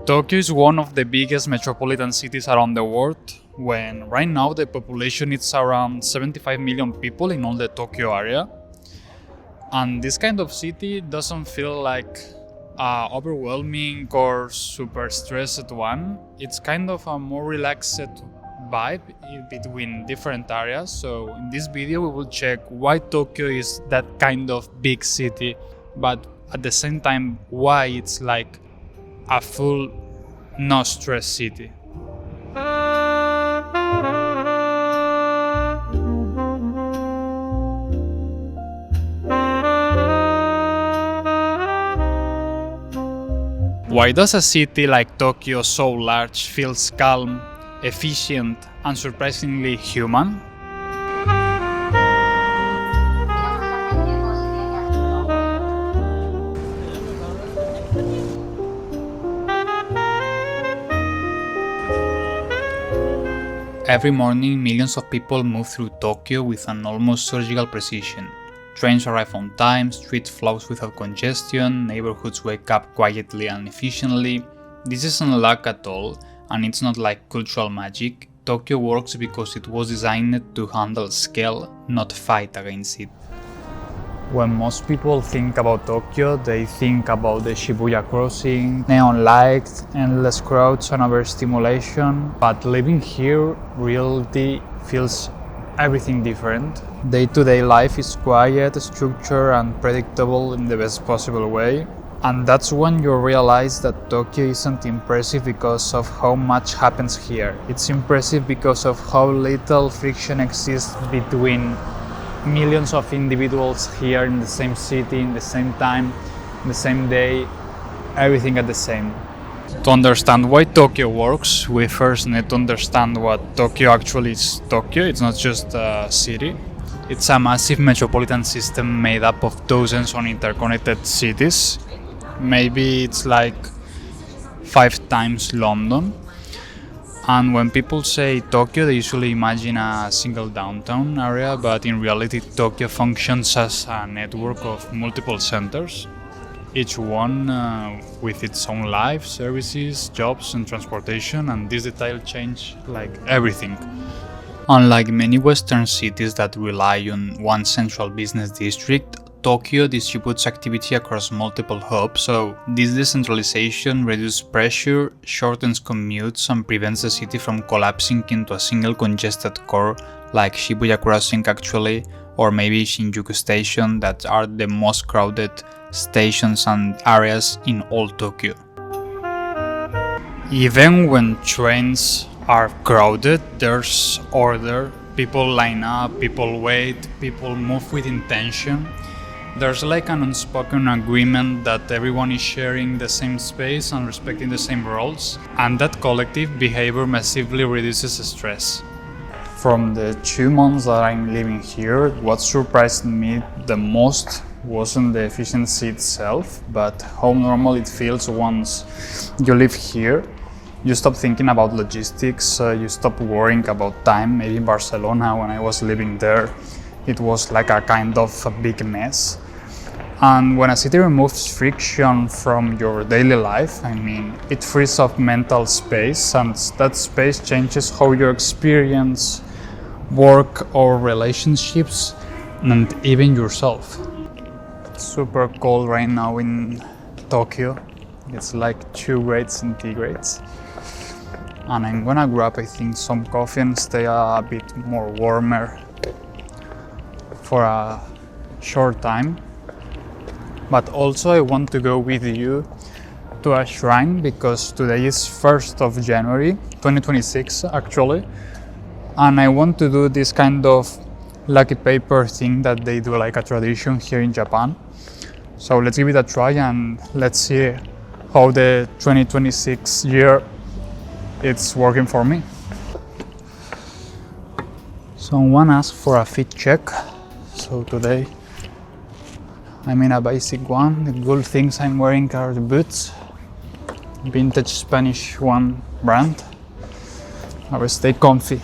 Tokyo is one of the biggest metropolitan cities around the world, when right now the population is around 75 million people in all the Tokyo area. And this kind of city doesn't feel like a overwhelming or super stressed one. It's kind of a more relaxed vibe between different areas. So in this video we will check why Tokyo is that kind of big city, but at the same time why it's like a full no stress city. Why does a city like Tokyo, so large, feels calm, efficient, and surprisingly human? Every morning, millions of people move through Tokyo with an almost surgical precision. Trains arrive on time, street flows without congestion, neighborhoods wake up quietly and efficiently. This isn't luck at all, and it's not like cultural magic. Tokyo works because it was designed to handle scale, not fight against it. When most people think about Tokyo, they think about the Shibuya crossing, neon lights, endless crowds and overstimulation. But living here, reality feels everything different. Day-to-day life is quiet, structured and predictable in the best possible way. And that's when you realize that Tokyo isn't impressive because of how much happens here. It's impressive because of how little friction exists between millions of individuals here in the same city, in the same time, in the same day, everything at the same. To understand why Tokyo works, we first need to understand what Tokyo actually is. Tokyo, it's not just a city. It's a massive metropolitan system made up of dozens of interconnected cities. Maybe it's like 5 times London. And when people say Tokyo, they usually imagine a single downtown area, but in reality Tokyo functions as a network of multiple centers, each one with its own life, services, jobs and transportation, and this detail change like everything. Unlike many Western cities that rely on one central business district, Tokyo distributes activity across multiple hubs, so this decentralization reduces pressure, shortens commutes, and prevents the city from collapsing into a single congested core like Shibuya Crossing actually, or maybe Shinjuku Station, that are the most crowded stations and areas in all Tokyo. Even when trains are crowded, there's order. People line up, people wait, people move with intention. There's like an unspoken agreement that everyone is sharing the same space and respecting the same roles, and that collective behavior massively reduces stress. From the 2 months that I'm living here, what surprised me the most wasn't the efficiency itself, but how normal it feels once you live here. You stop thinking about logistics, you stop worrying about time. Maybe in Barcelona, when I was living there, it was like a kind of a big mess. And when a city removes friction from your daily life, it frees up mental space, and that space changes how you experience work or relationships and even yourself. It's super cold right now in Tokyo. It's like 2 grades centigrades. And I'm gonna grab, I think, some coffee and stay a bit more warmer for a short time. But also I want to go with you to a shrine because today is 1st of January 2026 actually, and I want to do this kind of lucky paper thing that they do like a tradition here in Japan. So let's give it a try and let's see how the 2026 year it's working for me. Someone asked for a fit check, so today I'm in a basic one. The good things I'm wearing are the boots, vintage Spanish one brand. I will stay comfy.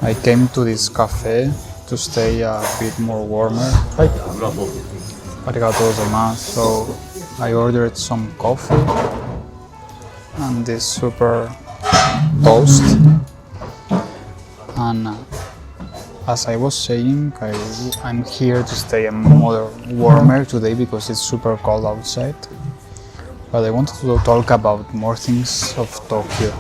I came to this cafe to stay a bit more warmer. Arigatou gozaimasu. So I ordered some coffee and this super toast. And as I was saying, I'm here to stay more warmer today because it's super cold outside. But I wanted to talk about more things of Tokyo.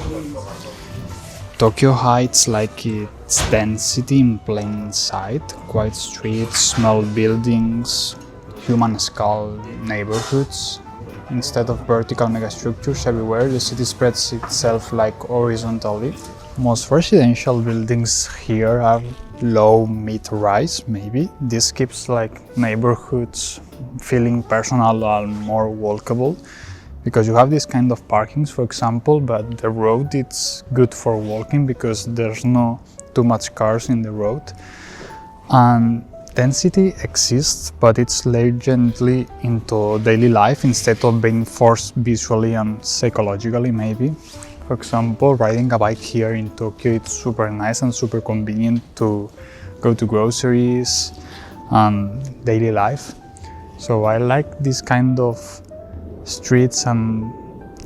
Tokyo hides like its density in plain sight, quiet streets, small buildings, human-scale neighborhoods. Instead of vertical megastructures everywhere, the city spreads itself like horizontally. Most residential buildings here are low mid-rise, maybe. This keeps like neighborhoods feeling personal and more walkable. Because you have this kind of parkings, for example, but the road it's good for walking because there's no too much cars in the road. And density exists, but it's laid gently into daily life instead of being forced visually and psychologically, maybe. For example, riding a bike here in Tokyo, it's super nice and super convenient to go to groceries and daily life. So I like this kind of streets and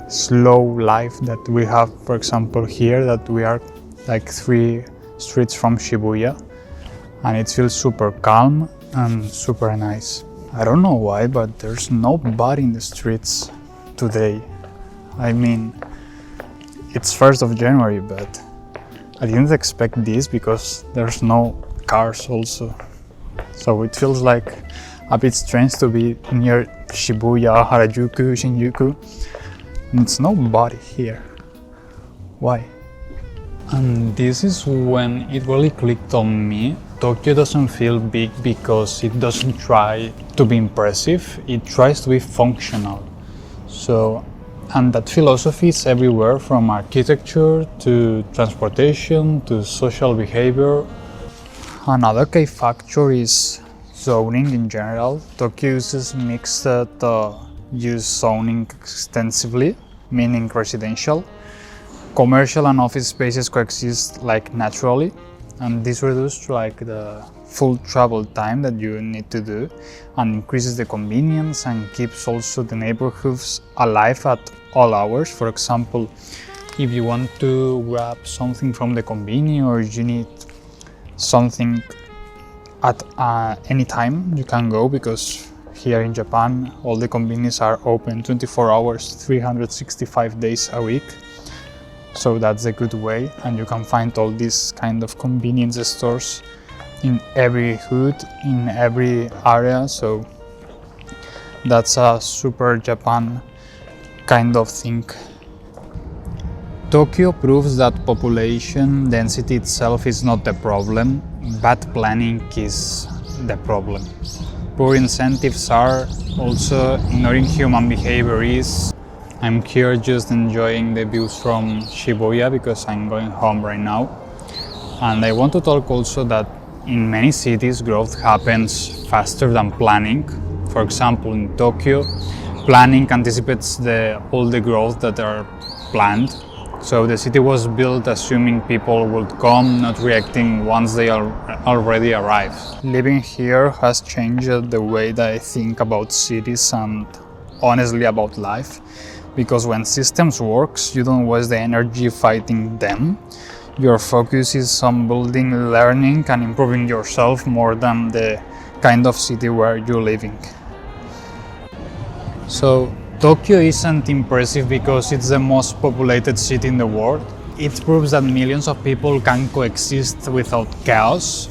slow life that we have, for example, here, that we are like 3 streets from Shibuya, and it feels super calm and super nice. I don't know why, but there's nobody in the streets today. I mean, it's 1st of January, but I didn't expect this because there's no cars also. So it feels like a bit strange to be near Shibuya, Harajuku, Shinjuku, and it's nobody here. Why? And this is when it really clicked on me. Tokyo doesn't feel big because it doesn't try to be impressive, it tries to be functional. And that philosophy is everywhere, from architecture to transportation to social behavior. Another key factor is zoning in general. Tokyo uses mixed use zoning extensively, meaning residential. Commercial and office spaces coexist like naturally, and this reduces like the full travel time that you need to do and increases the convenience and keeps also the neighborhoods alive at all hours. For example, if you want to grab something from the convenience or you need something at any time, you can go, because here in Japan all the conveniences are open 24 hours, 365 days a week. So that's a good way, and you can find all these kind of convenience stores in every hood, in every area. So that's a super Japan kind of thing. Tokyo proves that population density itself is not the problem, bad planning is the problem. Poor incentives are, also ignoring human behavior is. I'm here just enjoying the views from Shibuya because I'm going home right now. And I want to talk also that in many cities growth happens faster than planning. For example, in Tokyo, planning anticipates all the growth that are planned. So the city was built assuming people would come, not reacting once they already arrive. Living here has changed the way that I think about cities and honestly about life. Because when systems works, you don't waste the energy fighting them. Your focus is on building, learning and improving yourself more than the kind of city where you're living. So Tokyo isn't impressive because it's the most populated city in the world. It proves that millions of people can coexist without chaos.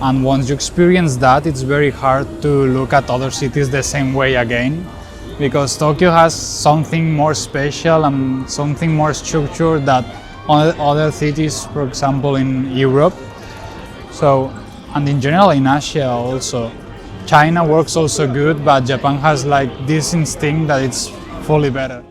And once you experience that, it's very hard to look at other cities the same way again. Because Tokyo has something more special and something more structured than other cities, for example, in Europe. And in general in Asia also. China works also good, but Japan has like this instinct that it's fully better.